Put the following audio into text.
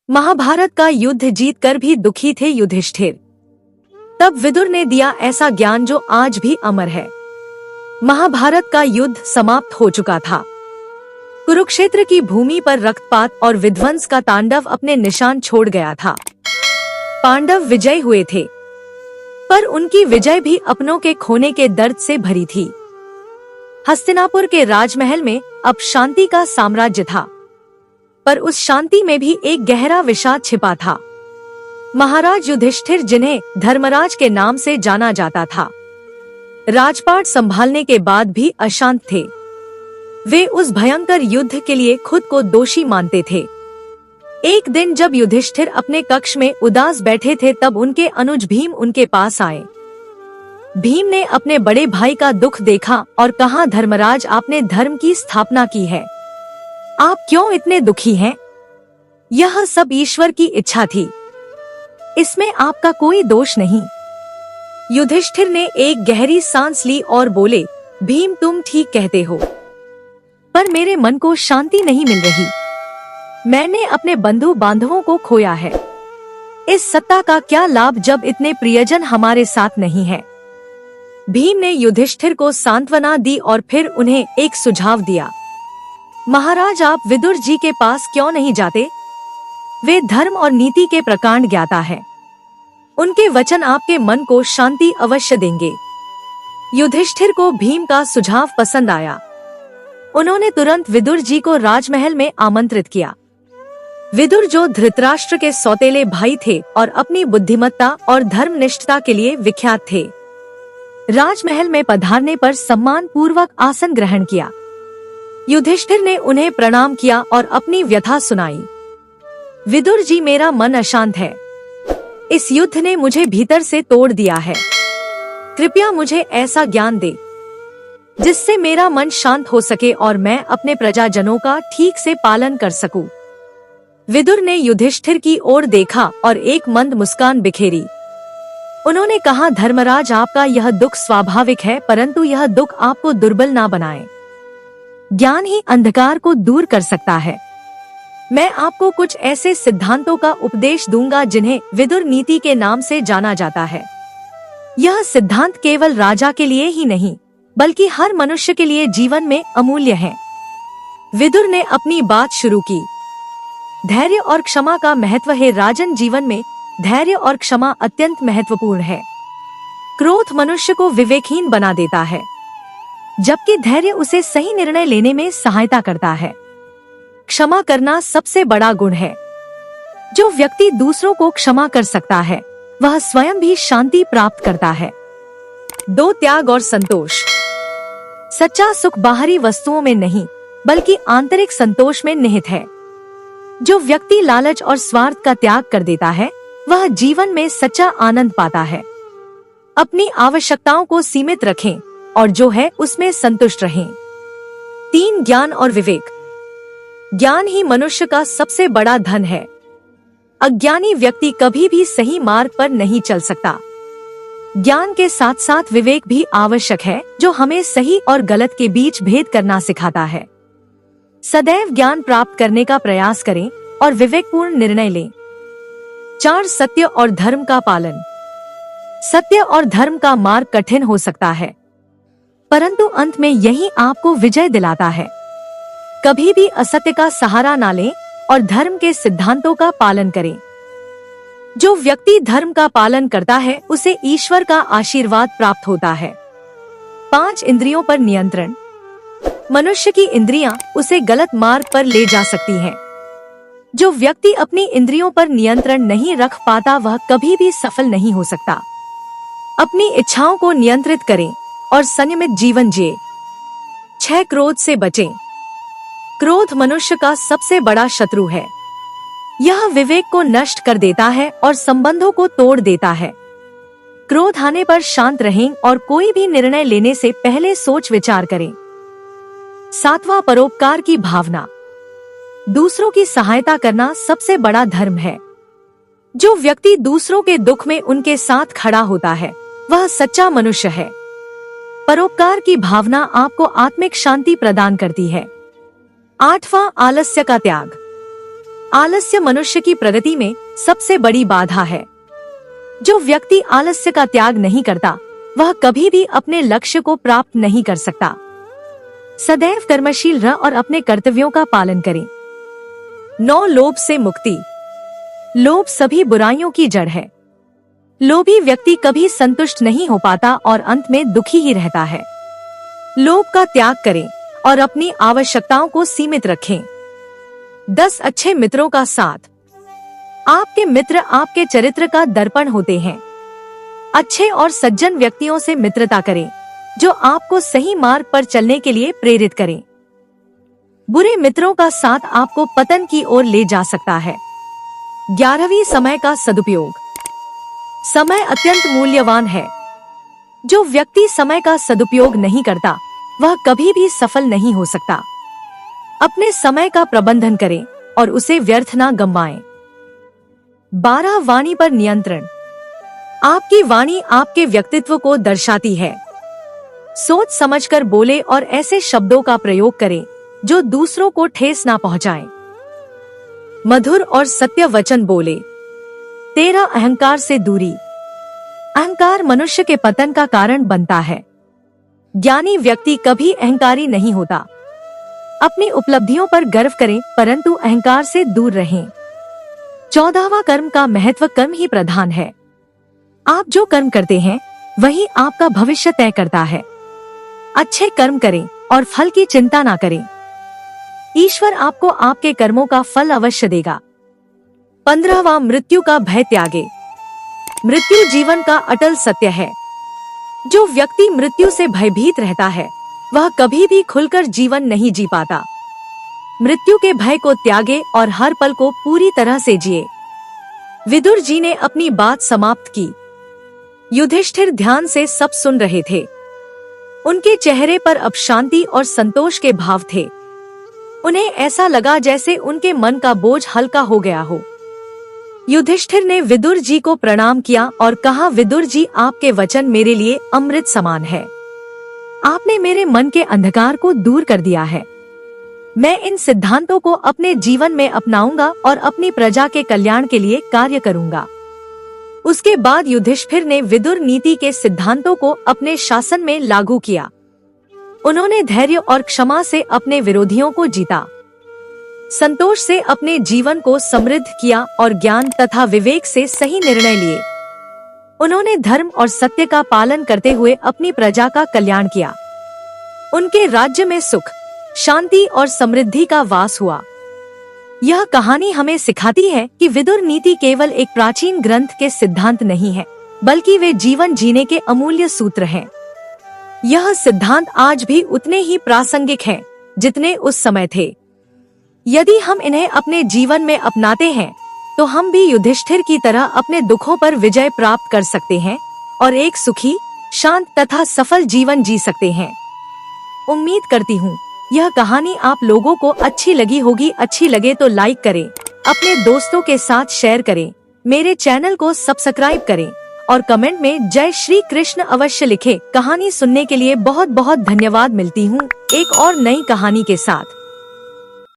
महाभारत का युद्ध जीतकर भी दुखी थे युधिष्ठिर। तब विदुर ने दिया ऐसा ज्ञान जो आज भी अमर है। महाभारत का युद्ध समाप्त हो चुका था। कुरुक्षेत्र की भूमि पर रक्तपात और विध्वंस का तांडव अपने निशान छोड़ गया था। पांडव विजयी हुए थे, पर उनकी विजय भी अपनों के खोने के दर्द से भरी थी। हस्तिनापुर के राजमहल में अब शांति का साम्राज्य था, पर उस शांति में भी एक गहरा विषाद छिपा था। महाराज युधिष्ठिर, जिन्हें धर्मराज के नाम से जाना जाता था, राजपाट संभालने के बाद भी अशांत थे। वे उस भयंकर युद्ध के लिए खुद को दोषी मानते थे। एक दिन जब युधिष्ठिर अपने कक्ष में उदास बैठे थे, तब उनके अनुज भीम उनके पास आए। भीम ने अपने बड़े भाई का दुख देखा और कहा, धर्मराज, आपने धर्म की स्थापना की है, आप क्यों इतने दुखी हैं? यह सब ईश्वर की इच्छा थी, इसमें आपका कोई दोष नहीं। युधिष्ठिर ने एक गहरी सांस ली और बोले, भीम, तुम ठीक कहते हो, पर मेरे मन को शांति नहीं मिल रही। मैंने अपने बंधु बांधवों को खोया है। इस सत्ता का क्या लाभ जब इतने प्रियजन हमारे साथ नहीं है? भीम ने युधिष्ठिर को सांत्वना दी और फिर उन्हें एक सुझाव दिया। महाराज, आप विदुर जी के पास क्यों नहीं जाते? वे धर्म और नीति के प्रकांड ज्ञाता है। उनके वचन आपके मन को शांति अवश्य देंगे। युधिष्ठिर को भीम का सुझाव पसंद आया। उन्होंने तुरंत विदुर जी को राजमहल में आमंत्रित किया। विदुर, जो धृतराष्ट्र के सौतेले भाई थे और अपनी बुद्धिमत्ता और धर्मनिष्ठता के लिए विख्यात थे, राजमहल में पधारने पर सम्मान पूर्वक आसन ग्रहण किया। युधिष्ठिर ने उन्हें प्रणाम किया और अपनी व्यथा सुनाई। विदुर जी, मेरा मन अशांत है। इस युद्ध ने मुझे भीतर से तोड़ दिया है। कृपया मुझे ऐसा ज्ञान दे जिससे मेरा मन शांत हो सके और मैं अपने प्रजाजनों का ठीक से पालन कर सकूं। विदुर ने युधिष्ठिर की ओर देखा और एक मंद मुस्कान बिखेरी। उन्होंने कहा, धर्मराज, आपका यह दुख स्वाभाविक है, परंतु यह दुख आपको दुर्बल ना बनाए। ज्ञान ही अंधकार को दूर कर सकता है। मैं आपको कुछ ऐसे सिद्धांतों का उपदेश दूंगा जिन्हें विदुर नीति के नाम से जाना जाता है। यह सिद्धांत केवल राजा के लिए ही नहीं, बल्कि हर मनुष्य के लिए जीवन में अमूल्य है। विदुर ने अपनी बात शुरू की। धैर्य और क्षमा का महत्व है राजन। जीवन में धैर्य और क्षमा अत्यंत महत्वपूर्ण है। क्रोध मनुष्य को विवेकहीन बना देता है, जबकि धैर्य उसे सही निर्णय लेने में सहायता करता है। क्षमा करना सबसे बड़ा गुण है। जो व्यक्ति दूसरों को क्षमा कर सकता है, वह स्वयं भी शांति प्राप्त करता है। 2. त्याग और संतोष। सच्चा सुख बाहरी वस्तुओं में नहीं, बल्कि आंतरिक संतोष में निहित है। जो व्यक्ति लालच और स्वार्थ का त्याग कर देता है, वह जीवन में सच्चा आनंद पाता है। अपनी आवश्यकताओं को सीमित रखें और जो है उसमें संतुष्ट रहें। 3. ज्ञान और विवेक। ज्ञान ही मनुष्य का सबसे बड़ा धन है। अज्ञानी व्यक्ति कभी भी सही मार्ग पर नहीं चल सकता। ज्ञान के साथ साथ विवेक भी आवश्यक है, जो हमें सही और गलत के बीच भेद करना सिखाता है। सदैव ज्ञान प्राप्त करने का प्रयास करें और विवेकपूर्ण निर्णय लें। 4. सत्य और धर्म का पालन। सत्य और धर्म का मार्ग कठिन हो सकता है, परंतु अंत में यही आपको विजय दिलाता है। कभी भी असत्य का सहारा ना लें और धर्म के सिद्धांतों का पालन करें। जो व्यक्ति धर्म का पालन करता है, उसे ईश्वर का आशीर्वाद प्राप्त होता है। 5. इंद्रियों पर नियंत्रण। मनुष्य की इंद्रियां उसे गलत मार्ग पर ले जा सकती हैं। जो व्यक्ति अपनी इंद्रियों पर नियंत्रण नहीं रख पाता, वह कभी भी सफल नहीं हो सकता। अपनी इच्छाओं को नियंत्रित करें और संयमित जीवन जिए। 6. क्रोध से बचें। क्रोध मनुष्य का सबसे बड़ा शत्रु है। यह विवेक को नष्ट कर देता है और संबंधों को तोड़ देता है। क्रोध आने पर शांत रहें और कोई भी निर्णय लेने से पहले सोच विचार करें। 7. परोपकार की भावना। दूसरों की सहायता करना सबसे बड़ा धर्म है। जो व्यक्ति दूसरों के दुख में उनके साथ खड़ा होता है, वह सच्चा मनुष्य है। परोपकार की भावना आपको आत्मिक शांति प्रदान करती है। 8. आलस्य का त्याग। आलस्य मनुष्य की प्रगति में सबसे बड़ी बाधा है। जो व्यक्ति आलस्य का त्याग नहीं करता वह कभी भी अपने लक्ष्य को प्राप्त नहीं कर सकता। सदैव कर्मशील रह और अपने कर्तव्यों का पालन करें। 9 लोभ से मुक्ति। लोभ सभी बुराइयों की जड़ है। लोभी व्यक्ति कभी संतुष्ट नहीं हो पाता और अंत में दुखी ही रहता है। लोभ का त्याग करें और अपनी आवश्यकताओं को सीमित रखें। 10 अच्छे मित्रों का साथ। आपके मित्र आपके चरित्र का दर्पण होते हैं। अच्छे और सज्जन व्यक्तियों से मित्रता करें जो आपको सही मार्ग पर चलने के लिए प्रेरित करें। बुरे मित्रों का साथ आपको पतन की ओर ले जा सकता है। 11वीं समय का सदुपयोग। समय अत्यंत मूल्यवान है। जो व्यक्ति समय का सदुपयोग नहीं करता वह कभी भी सफल नहीं हो सकता। अपने समय का प्रबंधन करें और उसे व्यर्थ ना गंवाएं। 12 वाणी पर नियंत्रण। आपकी वाणी आपके व्यक्तित्व को दर्शाती है। सोच समझकर बोले और ऐसे शब्दों का प्रयोग करें जो दूसरों को ठेस ना पहुंचाएं। मधुर और सत्य वचन बोले। 13 अहंकार से दूरी। अहंकार मनुष्य के पतन का कारण बनता है। ज्ञानी व्यक्ति कभी अहंकारी नहीं होता। अपनी उपलब्धियों पर गर्व करें परंतु अहंकार से दूर रहें। 14वां कर्म का महत्व। कर्म ही प्रधान है। आप जो कर्म करते हैं वही आपका भविष्य तय करता है। अच्छे कर्म करें और फल की चिंता ना करें। ईश्वर आपको आपके कर्मों का फल अवश्य देगा। 15वां मृत्यु का भय त्यागे। मृत्यु जीवन का अटल सत्य है। जो व्यक्ति मृत्यु से भयभीत रहता है वह कभी भी खुलकर जीवन नहीं जी पाता। मृत्यु के भय को त्यागे और हर पल को पूरी तरह से जिए। विदुर जी ने अपनी बात समाप्त की। युधिष्ठिर ध्यान से सब सुन रहे थे। उनके चेहरे पर अब शांति और संतोष के भाव थे। उन्हें ऐसा लगा जैसे उनके मन का बोझ हल्का हो गया हो। युधिष्ठिर ने विदुर जी को प्रणाम किया और कहा, विदुर जी, आपके वचन मेरे लिए अमृत समान है। आपने मेरे मन के अंधकार को दूर कर दिया है। मैं इन सिद्धांतों को अपने जीवन में अपनाऊंगा और अपनी प्रजा के कल्याण के लिए कार्य करूंगा। उसके बाद युधिष्ठिर ने विदुर नीति के सिद्धांतों को अपने शासन में लागू किया। उन्होंने धैर्य और क्षमा से अपने विरोधियों को जीता, संतोष से अपने जीवन को समृद्ध किया और ज्ञान तथा विवेक से सही निर्णय लिए। उन्होंने धर्म और सत्य का पालन करते हुए अपनी प्रजा का कल्याण किया। उनके राज्य में सुख, शांति और समृद्धि का वास हुआ। यह कहानी हमें सिखाती है कि विदुर नीति केवल एक प्राचीन ग्रंथ के सिद्धांत नहीं है, बल्कि वे जीवन जीने के अमूल्य सूत्र हैं। यह सिद्धांत आज भी उतने ही प्रासंगिक हैं जितने उस समय थे। यदि हम इन्हें अपने जीवन में अपनाते हैं तो हम भी युधिष्ठिर की तरह अपने दुखों पर विजय प्राप्त कर सकते हैं और एक सुखी, शांत तथा सफल जीवन जी सकते हैं। उम्मीद करती हूँ यह कहानी आप लोगों को अच्छी लगी होगी। अच्छी लगे तो लाइक करें, अपने दोस्तों के साथ शेयर करें, मेरे चैनल को सब्सक्राइब करें और कमेंट में जय श्री कृष्ण अवश्य लिखें। कहानी सुनने के लिए बहुत बहुत धन्यवाद। मिलती हूँ एक और नई कहानी के साथ।